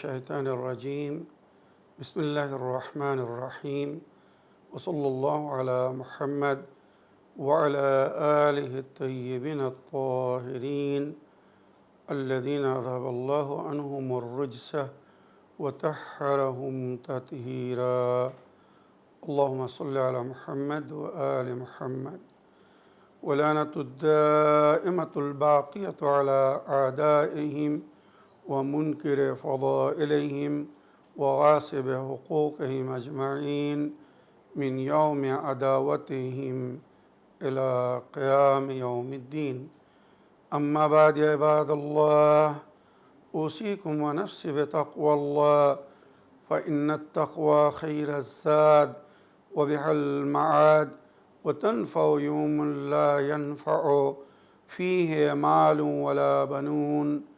الشيطان الرجيم بسم الله الرحمن الرحيم وصلى الله على محمد وعلى آله الطيبين الطاهرين الذين أذهب الله عنهم الرجس وطهرهم تطهيرا اللهم صل على محمد وآل محمد ولعنة الدائمة الباقية على أعدائهم ومنكر فضائلهم وغاصب حقوقهم أجمعين من يوم عداوتهم إلى قيام يوم الدين أما بعد يا عباد الله أوصيكم ونفسي بتقوى الله فإن التقوى خير الزاد وبها المعاد وتنفع يوم لا ينفع فيه مال ولا بنون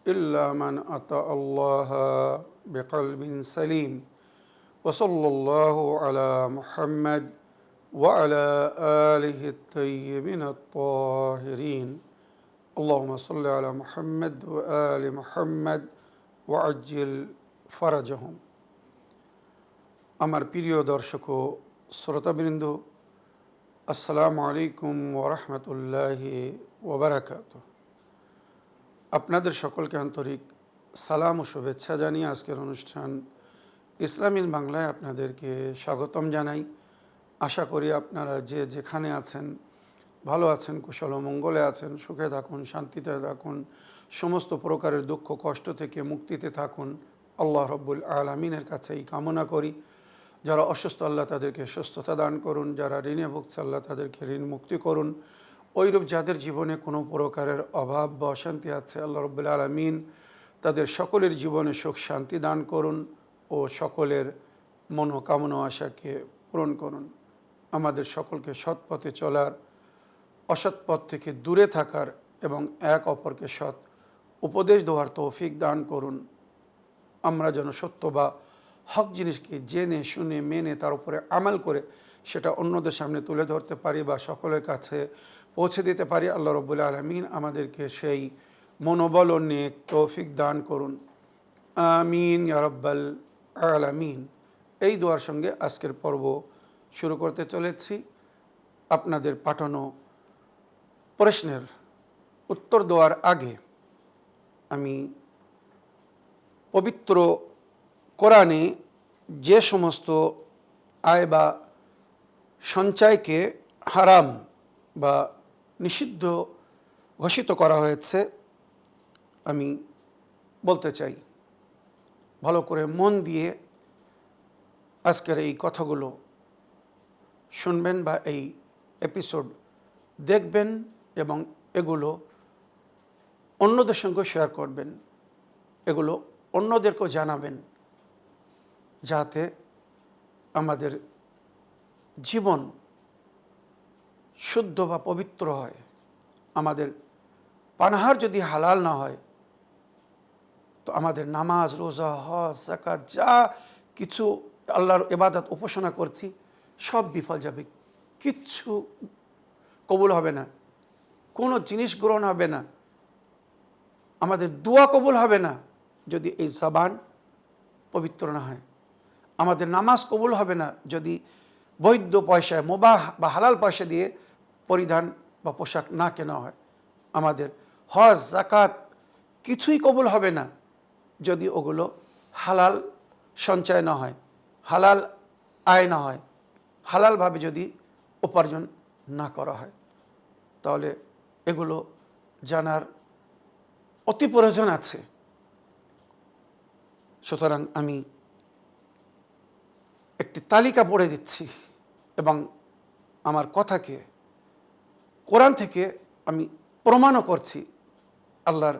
إلا من أتى الله بقلب سليم وصلى الله على محمد وعلى آله الطيبين الطاهرين اللهم صل على محمد وآل محمد وعجل فرجهم আমার প্রিয় দর্শক ও শ্রোতাবৃন্দ আসসালামু আলাইকুম ওয়া রাহমাতুল্লাহি ওয়া বারাকাতুহু। আপনাদের সকলকে আন্তরিক সালাম ও শুভেচ্ছা জানিয়ে আজকের অনুষ্ঠান ইসলামিক বাংলায় আপনাদেরকে স্বাগতম জানাই। আশা করি আপনারা যে যেখানে আছেন ভালো আছেন, কুশল ও মঙ্গলে আছেন, সুখে থাকুন, শান্তিতে থাকুন, সমস্ত প্রকারের দুঃখ কষ্ট থেকে মুক্তিতে থাকুন। আল্লাহ রব্বুল আলামিনের কাছে এই কামনা করি। যারা অসুস্থ আল্লাহ তাদেরকে সুস্থতা দান করুন, যারা ঋণে ভুগছে আল্লাহ তাদেরকে ঋণ মুক্তি করুন। ওইরূপ যাদের জীবনে কোনো প্রকারের অভাব বা অশান্তি আছে আল্লাহ রব্বুল আলামিন তাদের সকলের জীবনে সুখ শান্তি দান করুন ও সকলের মনোকামনা আশাকে পূরণ করুন। আমাদের সকলকে সৎ পথে চলার, অসৎ পথ থেকে দূরে থাকার এবং এক অপরকে সৎ উপদেশ দেওয়ার তৌফিক দান করুন। আমরা যেন সত্য বা হক জিনিসকে জেনে শুনে মেনে তার উপরে আমাল করে সেটা অন্যদের সামনে তুলে ধরতে পারি বা সকলের কাছে পৌঁছে দিতে পারি। আল্লাহ রব্বুল আলামিন আমাদেরকে সেই মনোবল ও নেক তৌফিক দান করুন। আমিন ইয়া রাব্বাল আলামিন। এই দোয়ার সঙ্গে আজকের পর্ব শুরু করতে চলেছি। আপনাদের পাঠানো প্রশ্নের উত্তর দেওয়ার আগে আমি পবিত্র কোরআনে যে সমস্ত আয় বা সঞ্চয়কে হারাম বা নিষিদ্ধ ঘোষিত করা হয়েছে আমি বলতে চাই। ভালো করে মন দিয়ে আজকের এই কথাগুলো শুনবেন বা এই এপিসোড দেখবেন এবং এগুলো অন্যদের সঙ্গে শেয়ার করবেন, এগুলো অন্যদেরকেও জানাবেন, যাতে আমাদের জীবন শুদ্ধ বা পবিত্র হয়। আমাদের পানাহার যদি হালাল না হয় তো আমাদের নামাজ, রোজা, হজ, যাকাত যা কিছু আল্লাহর ইবাদত উপাসনা করছি সব বিফল যাবে, কিচ্ছু কবুল হবে না, কোনো জিনিস গ্রহণ হবে না, আমাদের দোয়া কবুল হবে না যদি এই জবান পবিত্র না হয়। আমাদের নামাজ কবুল হবে না যদি বৈধ পয়সায়, মুবাহ বা হালাল পয়সা দিয়ে পরিধান বা পোশাক না কেনা হয়। আমাদের হজ, যাকাত কিছুই কবুল হবে না যদি ওগুলো হালাল সঞ্চয় না হয়, হালাল আয় না হয়, হালালভাবে যদি উপার্জন না করা হয়। তাহলে এগুলো জানার অতি প্রয়োজন আছে। সুতরাং আমি একটি তালিকা পড়ে দিচ্ছি এবং আমার কথাকে কোরআন থেকে আমি প্রমাণও করছি। আল্লাহর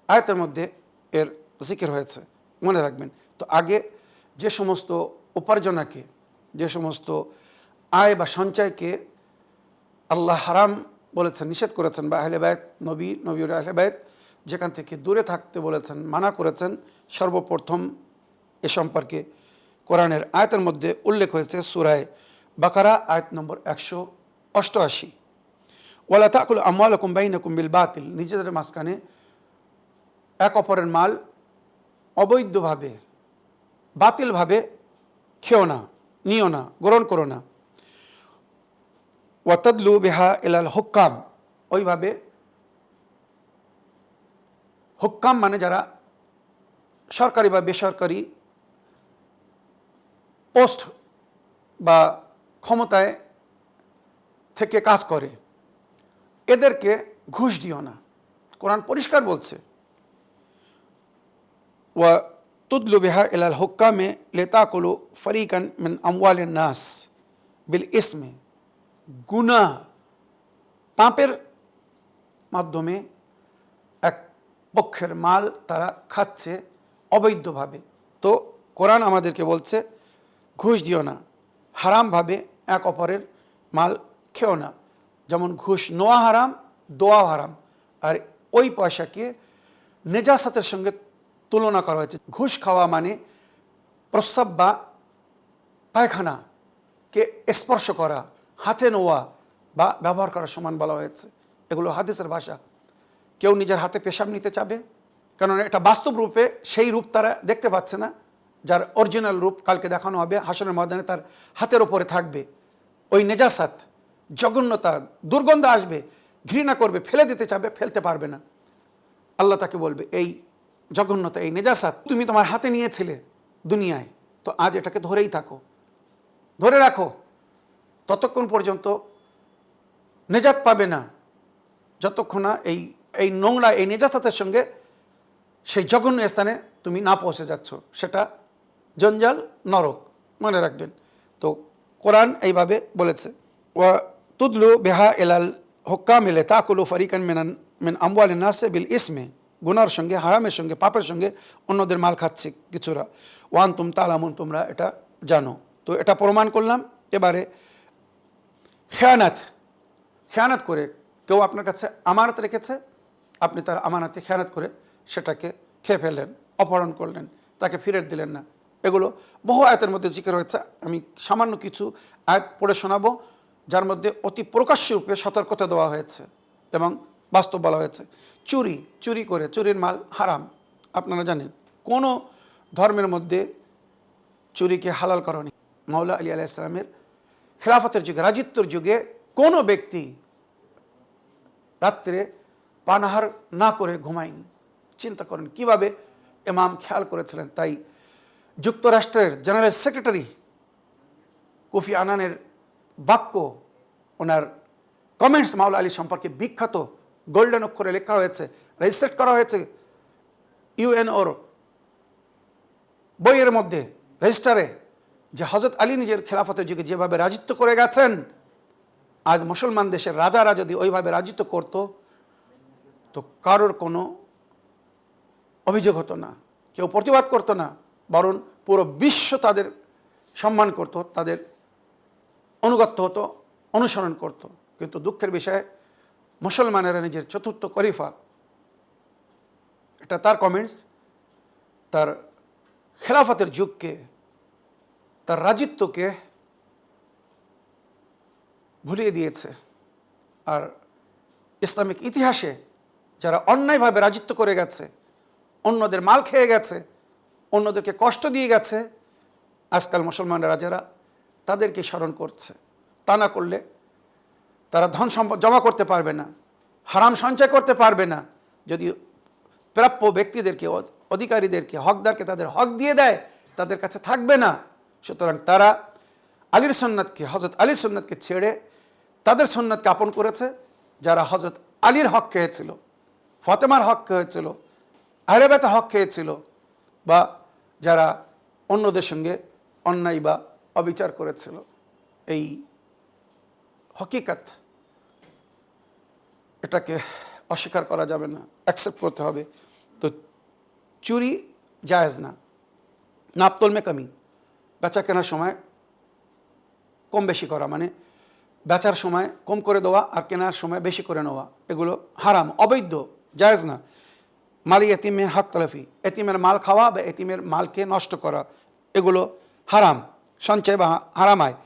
আয়াতের মধ্যে এর জিকির হয়েছে, মনে রাখবেন। তো আগে যে সমস্ত উপার্জনাকে, যে সমস্ত আয় বা সঞ্চয়কে আল্লাহ হারাম বলেছেন, নিষেধ করেছেন, বা আহলে বাইত, নবীর আহলে বাইত যেখান থেকে দূরে থাকতে বলেছেন, মানা করেছেন, সর্বপ্রথম এ সম্পর্কে কোরআনের আয়াতের মধ্যে উল্লেখ হয়েছে সূরায়ে বাকারা আয়াত নম্বর 188। ওয়ালা তাকুলু আমওয়ালাকুম বাইনাকুম বিল বাতিল, নিজেদের মাঝখানে এক অপরের মাল অবৈধভাবে বাতিলভাবে খেও না, নিও না, গ্রহণ করো না। ওয়াতাদলু বিহা ইলাল হুক্কাম, ওইভাবে হুক্কাম মানে যারা সরকারি বা বেসরকারি পোস্ট বা ক্ষমতায় থেকে কাজ করে, এদেরকে ঘুষ দিও না। কোরআন পরিষ্কার বলছে, ওয়া তুদলু বিহা ইলাল হুক্কামে লিতাকুলু ফরিকান মিন আমওয়ালিন নাস বিল ইসমে, গুনাহ পাপের মাধ্যমে এক পক্ষের মাল তারা খাচ্ছে অবৈধভাবে। তো কোরআন আমাদেরকে বলছে ঘুষ দিও না, হারামভাবে এক অপরের মাল খেও না। যেমন ঘুষ নেওয়া হারাম, দোয়া হারাম, আর ওই পয়সাকে নেজাসাতের সঙ্গে তুলনা করা হয়েছে। ঘুষ খাওয়া মানে প্রস্রাব বা পায়খানাকে স্পর্শ করা, হাতে নেওয়া বা ব্যবহার করার সমান বলা হয়েছে। এগুলো হাদিসের ভাষা। কেউ নিজের হাতে পেশাব নিতে চাবে, কেননা এটা বাস্তব রূপে সেই রূপ তারা দেখতে পাচ্ছে না, যার অরিজিনাল রূপ কালকে দেখানো হবে হাসরের ময়দানে, তার হাতের ওপরে থাকবে। ওই নেজাসাত, জঘন্যতা, দুর্গন্ধ আসবে, ঘৃণা করবে, ফেলে দিতে চাবে, ফেলতে পারবে না। আল্লাহ তাকে বলবে, এই জঘন্যতা, এই নেজাসাত তুমি তোমার হাতে নিয়েছিলে দুনিয়ায়, তো আজ এটাকে ধরেই থাকো, ধরে রাখো, ততক্ষণ পর্যন্ত নেজাত পাবে না, যতক্ষণ না এই নোংরা, এই নেজাসাতের সঙ্গে সেই জঘন্য স্থানে তুমি না পৌঁছে যাচ্ছ। সেটা জঞ্জাল, নরক, মনে রাখবেন। তো কোরআন এইভাবে বলেছে, ওয়া তুদলু বেহা এলাল হুক্কাম লিতাকুলু ফরিকান মিন আমওয়ালিন নাস বিল ইসমে, গুনার সঙ্গে, হারামের সঙ্গে, পাপের সঙ্গে অন্যদের মাল খাচ্ছে কিছুরা, ওয়ান তুম তালামুন, তোমরা এটা জানো। তো এটা প্রমাণ করলাম। এবারে খেয়ানাত করে কেউ আপনার কাছে আমানত রেখেছে, আপনি তার আমানাতে খেয়ানত করে সেটাকে খেয়ে ফেললেন, অপহরণ করলেন, তাকে ফিরিয়ে দিলেন না। এগুলো বহু আয়াতের মধ্যে জিকির হয়েছে। আমি সামান্য কিছু আয়াত পড়ে শোনাবো, যার মধ্যে অতি প্রকাশ্য রূপে সতর্কতা দেওয়া হয়েছে এবং বাস্তব বলা হয়েছে। চুরি করে, চুরির মাল হারাম, আপনারা জানেন। কোনো ধর্মের মধ্যে চুরিকে হালাল করেনি। মাওলা আলী আলাইহিস সালামের খেলাফতের যুগে, রাজিত্বর যুগে কোনো ব্যক্তি রাত্রে পানাহার না করে ঘুমায়নি। চিন্তা করেন কিভাবে ইমাম খেয়াল করেছিলেন। তাই যুক্তরাষ্ট্রের জেনারেল সেক্রেটারি কোফি আনানের বাক্য, ওনার কমেন্টস মাওলা আলী সম্পর্কে বিখ্যাত, গোল্ডেন অক্ষরে লেখা হয়েছে, রেজিস্ট্রেট করা হয়েছে ইউএনওর বইয়ের মধ্যে, রেজিস্টারে, যে হজরত আলী নিজের খেলাফতের যুগে যেভাবে রাজিত্ব করে গেছেন, আজ মুসলমান দেশের রাজারা যদি ওইভাবে রাজিত্ব করত, তো কারোর কোনো অভিযোগ হতো না, কেউ প্রতিবাদ করতো না, বরং পুরো বিশ্ব তাদের সম্মান করত, তাদের অনুগত্য হতো, অনুসরণ করত। কিন্তু দুঃখের বিষয়, মুসলমানেরা নিজের চতুর্থ খলিফা, এটা তার কমেন্টস, তার খেলাফতের যুগকে, তার রাজিত্বকে ভুলিয়ে দিয়েছে। আর ইসলামিক ইতিহাসে যারা অন্যায়ভাবে রাজিত্ব করে গেছে, অন্যদের মাল খেয়ে গেছে, অন্যদেরকে কষ্ট দিয়ে গেছে, আজকাল মুসলমান রাজারা তাদেরকে স্মরণ করছে। তা না করলে তারা ধন সম্পদ জমা করতে পারবে না, হারাম সঞ্চয় করতে পারবে না। যদি প্রাপ্য ব্যক্তিদেরকে, অধিকারীদেরকে, হকদারকে তাদের হক দিয়ে দেয়, তাদের কাছে থাকবে না। সুতরাং তারা আলীর সুন্নাতকে, হজরত আলীর সুন্নাতকে ছেড়ে তাদের সুন্নাতকে আপন করেছে, যারা হজরত আলীর হক খেয়েছিল, ফাতেমার হক খেয়েছিল, আহলে বাইতের হক খেয়েছিল, বা যারা অন্যদের সঙ্গে অন্যায় বা অবিচার করেছিল। এই হকিকত, এটাকে অস্বীকার করা যাবে না, অ্যাকসেপ্ট করতে হবে। তো চুরি জায়েজ না। নাপতল মে কমি, বেচা কেনার সময় কম বেশি করা, মানে বেচার সময় কম করে দেওয়া আর কেনার সময় বেশি করে নেওয়া, এগুলো হারাম, অবৈধ, জায়েজ না। মালি এতিমে হক তলফি, এতিমের মাল খাওয়া বা এতিমের মালকে নষ্ট করা, এগুলো হারাম, সঞ্চয় বা হারাম আয়।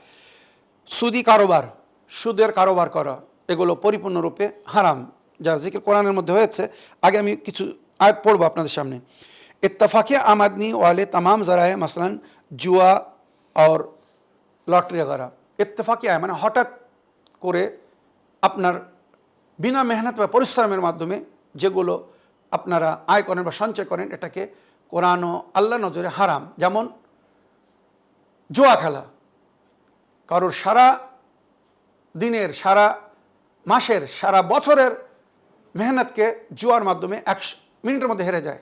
সুদি কারোবার, সুদের কারোবার করা, এগুলো পরিপূর্ণরূপে হারাম, যার জিকির কোরআনের মধ্যে হয়েছে। আগে আমি কিছু আয়াত পড়বো আপনাদের সামনে। इत्तफाक़ आमदनी वाले तमाम ज़राए मसलन जुआ और লটারি वगैरह ইত্তেফাকি আয় মানে হঠাৎ করে আপনার বিনা মেহনত বা পরিশ্রমের মাধ্যমে যেগুলো আপনারা আয় করেন বা সঞ্চয় করেন, এটাকে কোরআন ও আল্লাহ নজরে হারাম। যেমন জুয়া খেলা, কারোর সারা দিনের, সারা মাসের, সারা বছরের মেহনতকে জুয়ার মাধ্যমে 1 মিনিটের মধ্যে হেরে যায়।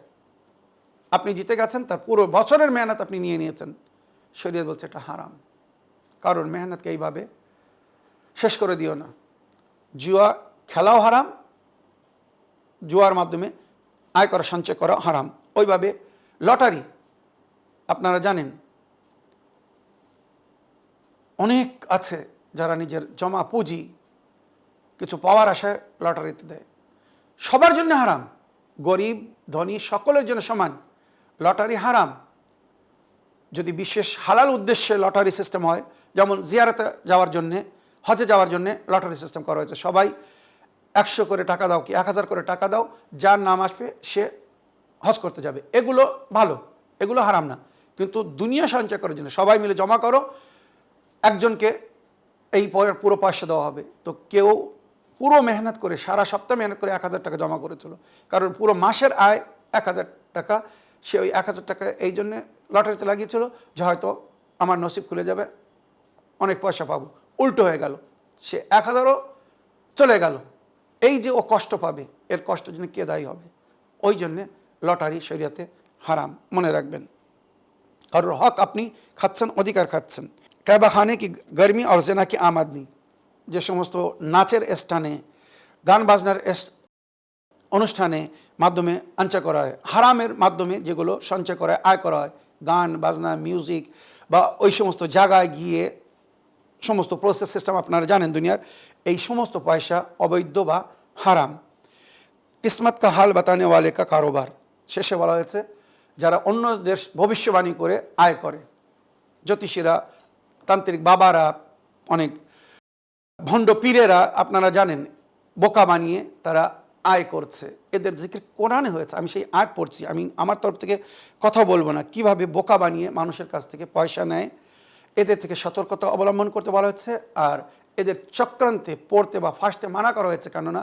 আপনি জিতে গেছেন, তার পুরো বছরের মেহনত আপনি নিয়ে নিয়েছেন। শরীয়ত বলছে এটা হারাম। কারোর মেহনতকে এইভাবে শেষ করে দিও না। জুয়া খেলাও হারাম, জুয়ার মাধ্যমে আয় করা, সঞ্চয় করা হারাম। ওইভাবে লটারি, আপনারা জানেন অনেক আছে যারা নিজের জমা পুঁজি কিছু পাওয়ার আশায় লটারিতে দেয়। সবার জন্য হারাম, গরিব ধনী সকলের জন্য সমান। লটারি হারাম। যদি বিশেষ হালাল উদ্দেশ্যে লটারি সিস্টেম হয়, যেমন জিয়ারতে যাওয়ার জন্যে, হজে যাওয়ার জন্যে লটারি সিস্টেম করা হয়েছে। সবাই 100 করে টাকা দাও কি 1000 করে টাকা দাও, যার নাম আসবে সে হজ করতে যাবে। এগুলো ভালো, এগুলো হারাম না। কিন্তু দুনিয়া সঞ্চয় করার জন্য সবাই মিলে জমা করো, একজনকে এই পুরো পয়সা দেওয়া হবে। তো কেউ পুরো মেহনত করে, সারা সপ্তাহ মেহনত করে 1000 টাকা জমা করেছিল, কারণ পুরো মাসের আয় 1000 টাকা, সে ওই 1000 টাকা এই জন্যে লটারিতে লাগিয়েছিল যে হয়তো আমার নসিব খুলে যাবে, অনেক পয়সা পাবো। উল্টো হয়ে গেল, সে 1000ও চলে গেল। এই যে ও কষ্ট পাবে, এর কষ্টের জন্য কে দায়ী হবে? ওই জন্যে লটারি শরিয়াতে হারাম, মনে রাখবেন। কারোর হক আপনি খাচ্ছেন, অধিকার খাচ্ছেন। कैबा खाने की गर्मी और जना की आमदनी, যে সমস্ত নাচের স্থানে, গান বাজনার অনুষ্ঠানে মাধ্যমে সঞ্চয় করা হয়, হারামের মাধ্যমে যেগুলো সঞ্চয় করা হয়, আয় করা হয়, গান বাজনা, মিউজিক বা ওই সমস্ত জায়গায় গিয়ে সমস্ত প্রসেস সিস্টেম আপনারা জানেন দুনিয়ার, এই সমস্ত পয়সা অবৈধ বা হারাম। কিসমত কা হাল বাতানে ওয়ালে কা কারোবার, শেষে বলা হয়েছে যারা অন্য দেশ ভবিষ্যবাণী করে আয় করে, জ্যোতিষীরা, তান্ত্রিক বাবারা, অনেক ভণ্ড পীরেরা, আপনারা জানেন বোকা বানিয়ে তারা আয় করছে। এদের জিকির কোরআনে হয়েছে। আমি সেই আয়াত পড়ছি, আমি আমার তরফ থেকে কথা বলবো না। কিভাবে বোকা বানিয়ে মানুষের কাছ থেকে পয়সা নেয়, এদের থেকে সতর্কতা অবলম্বন করতে বলা হচ্ছে। আর এদের চক্রান্তে পড়তে বা ফাঁসতে মানা করা হয়েছে, কেননা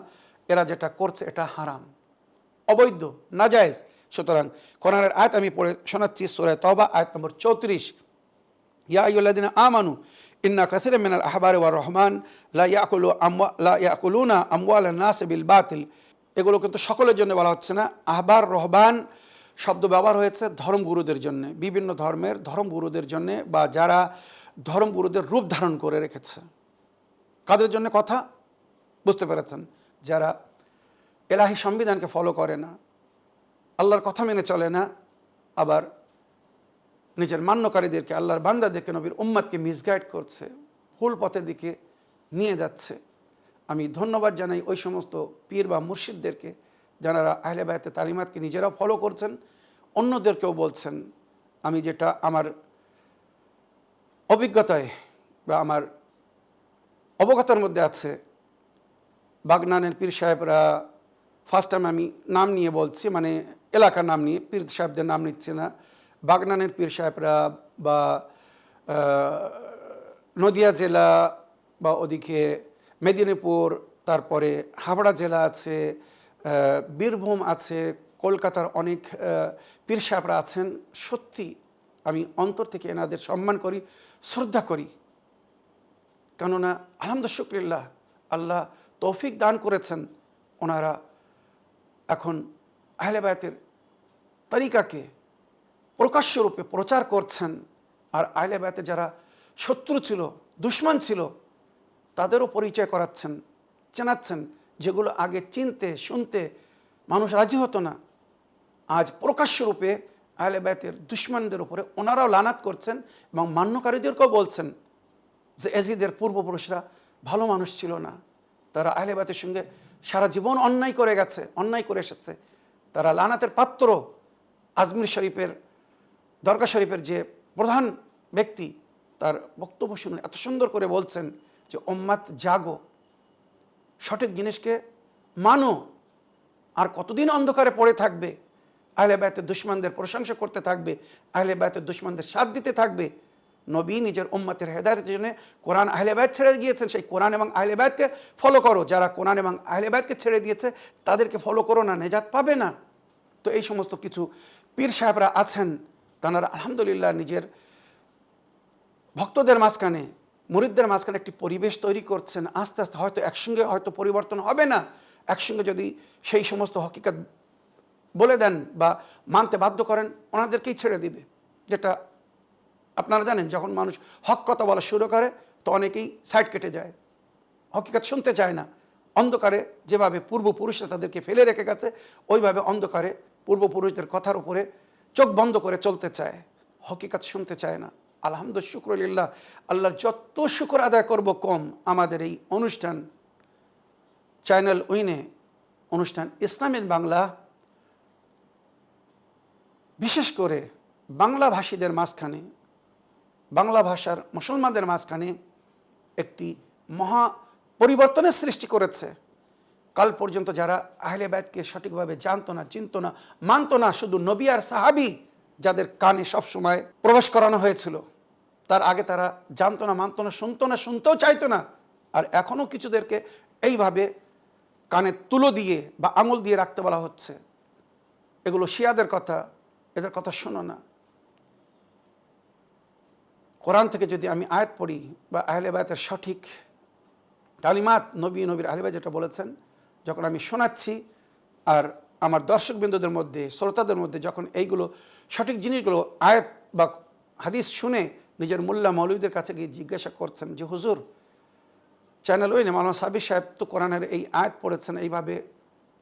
এরা যেটা করছে এটা হারাম, অবৈধ, নাজায়েজ। সুতরাং কোরআনের আয়াত আমি পড়ে শোনাচ্ছি, সূরা তওবা আয়াত নম্বর 34। ইয়া আইয়ুহাল্লাযীনা আমানু ইন্না কাসীরাম মিনাল আহবারি ওয়ার রহমান লা ইয়াকুলুনা আমওয়ালান নাস বিল বাতিল। এগুলো কিন্তু সকলের জন্য বলা হচ্ছে না। আহবার, রহবান শব্দ ব্যবহার হয়েছে ধর্মগুরুদের জন্য, বিভিন্ন ধর্মের ধর্মগুরুদের জন্য, বা যারা ধর্মগুরুদের রূপ ধারণ করে রেখেছে। কাদের জন্য কথা বুঝতে পেরেছেন? যারা এলাহি সংবিধানকে ফলো করে না, আল্লাহর কথা মেনে চলে না, আবার নিজের মান্যকারীদেরকে, আল্লাহর বান্দাদেরকে, নবীর উম্মতকে মিসগাইড করছে, ভুল পথের দিকে নিয়ে যাচ্ছে। আমি ধন্যবাদ জানাই ওই সমস্ত পীর বা মুর্শিদদেরকে যারা আহলে বায়াতের তালিমাতকে নিজেরাও ফলো করছেন, অন্যদেরকেও বলছেন। আমি যেটা আমার অভিজ্ঞতায় বা আমার অবগতার মধ্যে আছে, বাগনানের পীর সাহেবরা, ফার্স্ট টাইম আমি নাম নিয়ে বলছি, মানে এলাকার নাম নিয়ে, পীর সাহেবদের নাম নিচ্ছি না, বাগনানের পীর সাহেবরা বা নদিয়া জেলা বা ওদিকে মেদিনীপুর, তারপরে হাবড়া জেলা আছে, বীরভূম আছে, কলকাতার অনেক পীর সাহেবরা আছেন। সত্যি আমি অন্তর থেকে এনাদের সম্মান করি, শ্রদ্ধা করি। কেননা আলহামদুলিল্লাহ, আল্লাহ তৌফিক দান করেছেন, ওনারা এখন আহলে বায়াতের তরিকাকে প্রকাশ্য রূপে প্রচার করছেন। আর আহলে বায়াতের যারা শত্রু ছিল, দুশমন ছিল, তাদেরও পরিচয় করাচ্ছেন, চেনাচ্ছেন, যেগুলো আগে চিনতে শুনতে মানুষ রাজি হতো না। আজ প্রকাশ্য রূপে আহলে বায়াতের দুশমনদের উপরে ওনারাও লানাত করছেন এবং মান্যকারীদেরকেও বলছেন যে এজিদের পূর্বপুরুষরা ভালো মানুষ ছিল না, তারা আহলে বায়াতের সঙ্গে সারা জীবন অন্যায় করে গেছে, অন্যায় করে এসেছে, তারা লানাতের পাত্র। আজমির শরীফের, দরগা শরীফের যে প্রধান ব্যক্তি, তার বক্তব্য শুনে এত সুন্দর করে বলছেন যে উম্মাত জাগো, সঠিক জিনিসকে মানো, আর কতদিন অন্ধকারে পড়ে থাকবে? আহলে বায়তের দুশমনদের প্রশংসা করতে থাকবে, আহলে বায়তের দুশমনদের সাথ দিতে থাকবে। নবী নিজের উম্মতের হেদায়েতের জন্য কোরআন আহলে বায়ত ছেড়ে গিয়েছেন, সেই কোরআন এবং আহলে বায়তকে ফলো করো। যারা কোরআন এবং আহলে বায়তকে ছেড়ে দিয়েছে তাদেরকে ফলো করো না, নেজাত পাবে না। তো এই সমস্ত কিছু পীর সাহেবরা আছেন, তাঁরা আলহামদুলিল্লাহ নিজের ভক্তদের মাঝখানে, মুরিদদের মাঝখানে একটি পরিবেশ তৈরি করছেন। আস্তে আস্তে হয়তো একসঙ্গে হয়তো পরিবর্তন হবে না, একসঙ্গে যদি সেই সমস্ত হকিকত বলে দেন বা মানতে বাধ্য করেন, ওনাদেরকেই ছেড়ে দিবে। যেটা আপনারা জানেন, যখন মানুষ হক কথা বলা শুরু করে তো অনেকেই সাইড কেটে যায়, হকিকত শুনতে চায় না। অন্ধকারে যেভাবে পূর্বপুরুষরা তাদেরকে ফেলে রেখে গেছে, ওইভাবে অন্ধকারে পূর্বপুরুষদের কথার উপরে চোখ বন্ধ করে চলতে চায়, হকিকত শুনতে চায় না। আলহামদুলিল্লাহ, শুকরুলিল্লাহ, আল্লাহর যত শুকর আদায় করব কম। আমাদের এই অনুষ্ঠান চ্যানেল উইনে, অনুষ্ঠান ইসলামের বাংলা, বিশেষ করে বাংলা ভাষীদের মাঝখানে, বাংলা ভাষার মুসলমানদের মাঝখানে একটি মহা পরিবর্তনের সৃষ্টি করেছে। কাল পর্যন্ত যারা আহলে বায়তকে সঠিকভাবে জানতো না, চিনতো না, মানতো না, শুধু নবী আর সাহাবী যাদের কানে সবসময় প্রবেশ করানো হয়েছিল, তার আগে তারা জানতো না, মানতো না, শুনতো না, শুনতেও চাইতো না। আর এখনও কিছুদেরকে এইভাবে কানে তুলো দিয়ে বা আঙুল দিয়ে রাখতে বলা হচ্ছে, এগুলো শিয়াদের কথা, এদের কথা শোনো না। কোরআন থেকে যদি আমি আয়াত পড়ি বা আহলে বায়তের সঠিক তালিমাত, নবীর আহলে বায়ত যেটা বলেছেন, যখন আমি শোনাচ্ছি আর আমার দর্শকবৃন্দদের মধ্যে, শ্রোতাদের মধ্যে যখন এইগুলো সঠিক জিনিসগুলো আয়াত বা হাদিস শুনে নিজের মোল্লা মৌলবীদের কাছে গিয়ে জিজ্ঞাসা করছেন যে হুজুর, চ্যানেল ওই মাওলানা সাবির সাহেব তো কোরআনের এই আয়াত পড়েছেন, এইভাবে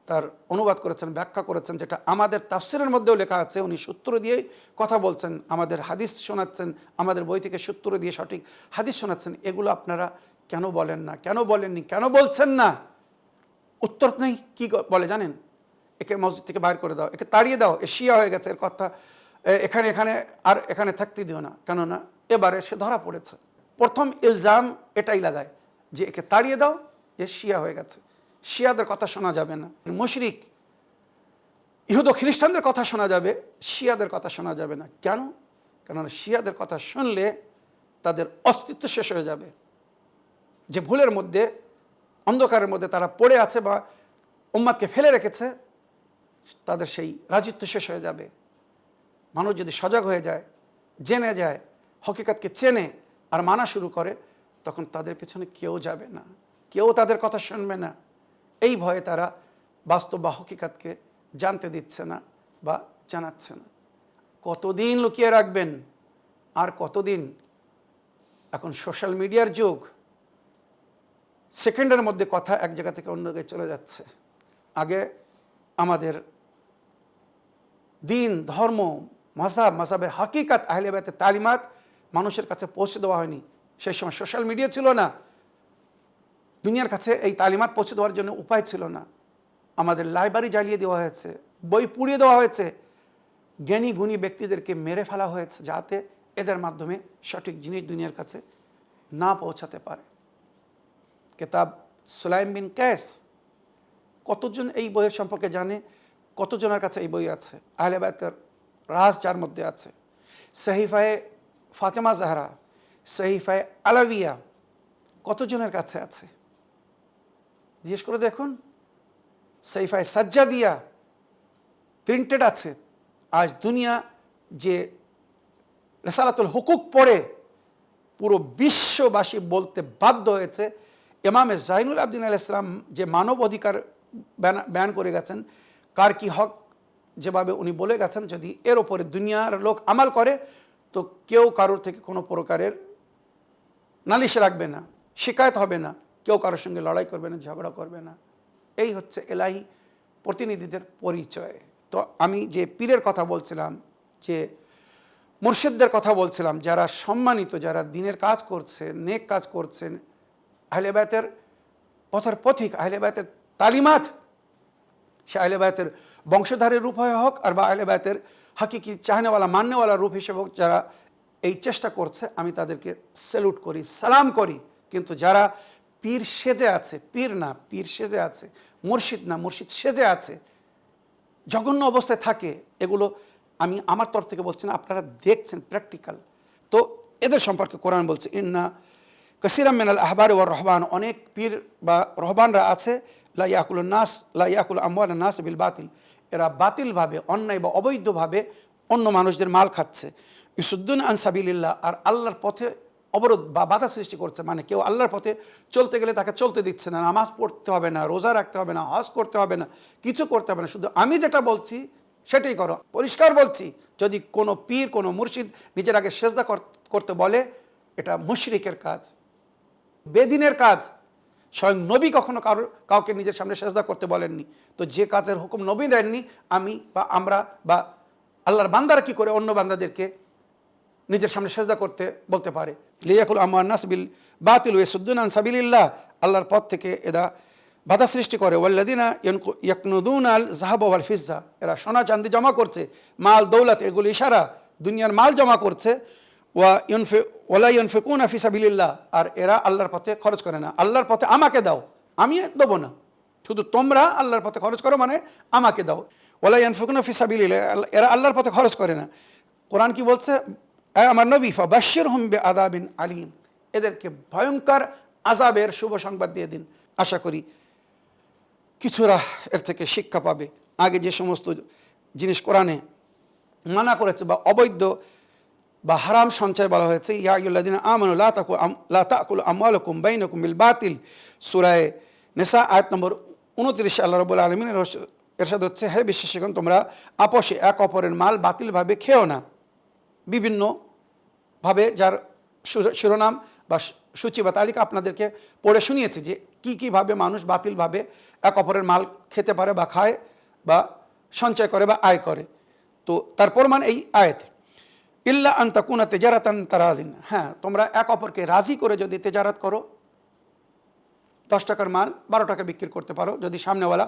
তার অনুবাদ করেছেন, ব্যাখ্যা করেছেন, যেটা আমাদের তাফসিরের মধ্যেও লেখা আছে, উনি সূত্র দিয়েই কথা বলছেন, আমাদের হাদিস শোনাচ্ছেন, আমাদের বই থেকে সূত্র দিয়ে সঠিক হাদিস শোনাচ্ছেন, এগুলো আপনারা কেন বলেন না, কেন বলেননি, কেন বলছেন না? উত্তর নেই। কি বলে জানেন? একে মসজিদ থেকে বাইর করে দাও, একে তাড়িয়ে দাও, এ শিয়া হয়ে গেছে, এর কথা এখানে আর এখানে থাকতে দিও না। কেননা এবারে সে ধরা পড়েছে। প্রথম ইলজাম এটাই লাগায় যে একে তাড়িয়ে দাও, এ শিয়া হয়ে গেছে, শিয়াদের কথা শোনা যাবে না। মুশরিক ইহুদ খ্রিস্টানদের কথা শোনা যাবে, শিয়াদের কথা শোনা যাবে না। কেন? কেননা শিয়াদের কথা শুনলে তাদের অস্তিত্ব শেষ হয়ে যাবে। যে ভুলের মধ্যে, অন্ধকারের মধ্যে তারা পড়ে আছে বা উম্মাদকে ফেলে রেখেছে, তাদের সেই রাজিত্ব শেষ হয়ে যাবে। মানুষ যদি সজাগ হয়ে যায়, জেনে যায়, হকিকতকে চেনে আর মানা শুরু করে, তখন তাদের পেছনে কেউ যাবে না, কেউ তাদের কথা শুনবে না। এই ভয়ে তারা বাস্তব বা হকিকতকে জানতে দিচ্ছে না বা জানাচ্ছে না। কতদিন লুকিয়ে রাখবেন আর কতদিন? এখন সোশ্যাল মিডিয়ার যুগ, সেকেন্ডের মধ্যে কথা এক জায়গা থেকে অন্য জায়গায় চলে যাচ্ছে। আগে আমাদের দিন, ধর্ম, মাযহাবের হাকিকত, আহলে বায়তের তালিমাত মানুষের কাছে পৌঁছে দেওয়া হয়নি। সেই সময় সোশ্যাল মিডিয়া ছিল না, দুনিয়ার কাছে এই তালিমাত পৌঁছে দেওয়ার জন্য উপায় ছিল না। আমাদের লাইব্রেরি জ্বালিয়ে দেওয়া হয়েছে, বই পুড়িয়ে দেওয়া হয়েছে, জ্ঞানী গুণী ব্যক্তিদেরকে মেরে ফেলা হয়েছে, যাতে এদের মাধ্যমে সঠিক জিনিস দুনিয়ার কাছে না পৌঁছাতে পারে। কিতাব সুলাইম বিন কায়েস, কতজন এই বইয়ের সম্পর্কে জানে? কতজনের কাছে এই বই আছে? আহলে বায়তের রাজ যার মধ্যে আছে। সহিফায়ে ফাতেমা জাহরা, সহিফায়ে আলাবিয়া কতজনের কাছে আছে? জিজ্ঞেস করে দেখুন। সহিফায়ে সাজ্জাদিয়া প্রিন্টেড আছে। আজ দুনিয়া যে রিসালাতুল হুকুক পড়ে পুরো বিশ্ববাসী বলতে বাধ্য হয়েছে, ইমামে জাইনুল আবদিন আলাইহিস সালাম যে মানব অধিকার বয়ান করে গেছেন, কার কি হক, যেভাবে উনি বলে গেছেন, যদি এর ওপরে দুনিয়ার লোক আমাল করে তো কেউ কারোর থেকে কোনো প্রকারের নালিশ রাখবে না, শিকায়ত হবে না, কেউ কারোর সঙ্গে লড়াই করবে না, ঝগড়া করবে না। এই হচ্ছে এলাহি প্রতিনিধিদের পরিচয়। তো আমি যে পীরের কথা বলছিলাম, যে মুর্শিদদের কথা বলছিলাম, যারা সম্মানিত, যারা দিনের কাজ করছেন, নেক কাজ করছেন, আহলে বায়তের পথের পথিক, আহলে বায়তের তালিমাত, সে আহলে বায়তের বংশধারের রূপ হয়ে হোক আর বা আহলে বায়তের হাকিকি চাহনেওয়ালা, মাননেওয়ালা রূপ হিসেবে হোক, যারা এই চেষ্টা করছে, আমি তাদেরকে স্যালুট করি, সালাম করি। কিন্তু যারা পীর সেজে আছে, পীর না, পীর সেজে আছে, মুর্শিদ না, মুর্শিদ সেজে আছে, জঘন্য অবস্থায় থাকে, এগুলো আমি আমার তরফ থেকে বলছি না, আপনারা দেখছেন প্র্যাকটিক্যাল। তো এদের সম্পর্কে কোরআন বলছে ইন্না কাসিরাম মিনাল আহবার ওয়ার রহবান, অনেক পীর বা রহবানরা আছে, লা ইয়াকুলুন নাস লা ইয়াকুল আমওয়ালান নাস বিল বাতিল, এরা বাতিলভাবে, অন্যায় বা অবৈধভাবে অন্য মানুষদের মাল খাচ্ছে। ইসুদ্দুন আন সাবিলিল্লাহ, আর আল্লাহর পথে অবরোধ বা বাধা সৃষ্টি করছে, মানে কেউ আল্লাহর পথে চলতে গেলে তাকে চলতে দিচ্ছে না, নামাজ পড়তে হবে না, রোজা রাখতে হবে না, হজ করতে হবে না, কিছু করতে হবে না, শুধু আমি যেটা বলছি সেটাই করো। পরিষ্কার বলছি, যদি কোনো পীর কোনো মুর্শিদ নিজের আগে সেজদা করতে বলে, এটা মুশরিকের কাজ, বেদিনের কাজ। স্বয়ং নবী কখনো কাউকে নিজের সামনে সেজদা করতে বলেননি। তো যে কাজের হুকুম নবী দেননি, আমি বা আমরা বা আল্লাহর বান্দারা কি করে অন্য বান্দাদেরকে নিজের সামনে সেজদা করতে বলতে পারে? লিয়াকুল আমওয়ালান নাস বিল বাতিল ওয়া ইয়াসুদ্দুন আন সাবিলিল্লাহ, আল্লাহর পথ থেকে এরা বাধা সৃষ্টি করে। ওয়াল্লাযিনা ইয়াকনুদুনা আল যাহাব ওয়াল ফিজ্জা, এরা সোনা চাঁদি জমা করছে, মাল দৌলত, এগুলো ইশারা, দুনিয়ার মাল জমা করছে। ওয়ালা ইউনফিকুনা ফি সাবিলিল্লাহ, আর এরা আল্লাহর পথে খরচ করে না। আল্লাহর পথে আমাকে দাও, আমি দেবো না, শুধু তোমরা আল্লাহর পথে খরচ করো, মানে আমাকে দাও। ওয়ালা ইউনফিকুনা ফি সাবিলিল্লাহ, এরা আল্লাহর পথে খরচ করে না। কোরআন কি বলছে? আমার নবী ফাবাশশিরহুম বিআযাবিন আলীম, এদেরকে ভয়ঙ্কর আযাবের শুভ সংবাদ দিয়ে দিন। আশা করি কিছুরা এর থেকে শিক্ষা পাবে। আগে যে সমস্ত জিনিস কোরআনে মানা করেছে বা অবৈধ বা হারাম সঞ্চয় বলা হয়েছে, ইয়া আইয়ুহাল্লাযীনা আমানু লা তাকুলু আমওয়ালাকুম বাইনাকুম বিল বাতিল, সূরা নিসা আয়াত নম্বর 29, আল্লাহ রাব্বুল আলামিনের ইরশাদ হচ্ছে, হে বিশ্বাসীগণ, তোমরা আপোষে এক অপরের মাল বাতিলভাবে খেও না। বিভিন্নভাবে যার শিরোনাম বা সূচি বা তালিকা আপনাদেরকে পড়ে শুনিয়েছি যে কীভাবে মানুষ বাতিলভাবে এক অপরের মাল খেতে পারে বা খায় বা সঞ্চয় করে বা আয় করে। তো তার প্রমাণ এই আয়াত, ইল্লা আন তাকুনা তিজারাতান তারাযিন, হ্যাঁ, তোমরা এক অপরকে রাজি করে যদি তেজারাত করো, 10 টাকার মাল 12 টাকা বিক্রি করতে পারো, যদি সামনেওয়ালা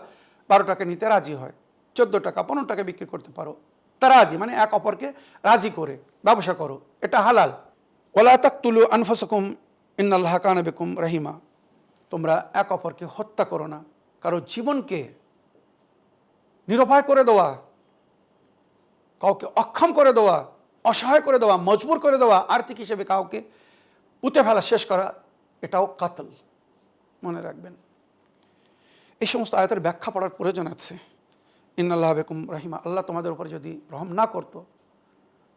12 টাকা নিতে রাজি হয়, 14 টাকা 15 টাকা বিক্রি করতে পারো, তারাজি মানে এক অপরকে রাজি করে ব্যবসা করো, এটা হালাল। ওয়ালা তাকতুলু আনফুসাকুম ইন্নাল্লাহা কানা বিকুম রহিমা, তোমরা এক অপরকে হত্যা করো না। কারো জীবনকে নিরুপায় করে দেওয়া, কাউকে অক্ষম করে দেওয়া, অসহায় করে দেওয়া, মজবুর করে দেওয়া, আর্থিক হিসেবে কাউকে পুঁতে ফেলা, শেষ করা, এটাও কাতল। মনে রাখবেন, এই সমস্ত আয়াতের ব্যাখ্যা পড়ার প্রয়োজন আছে। ইন্নাল্লাহা বিকুম রহিমা, আল্লাহ তোমাদের উপরে যদি রহম না করতো,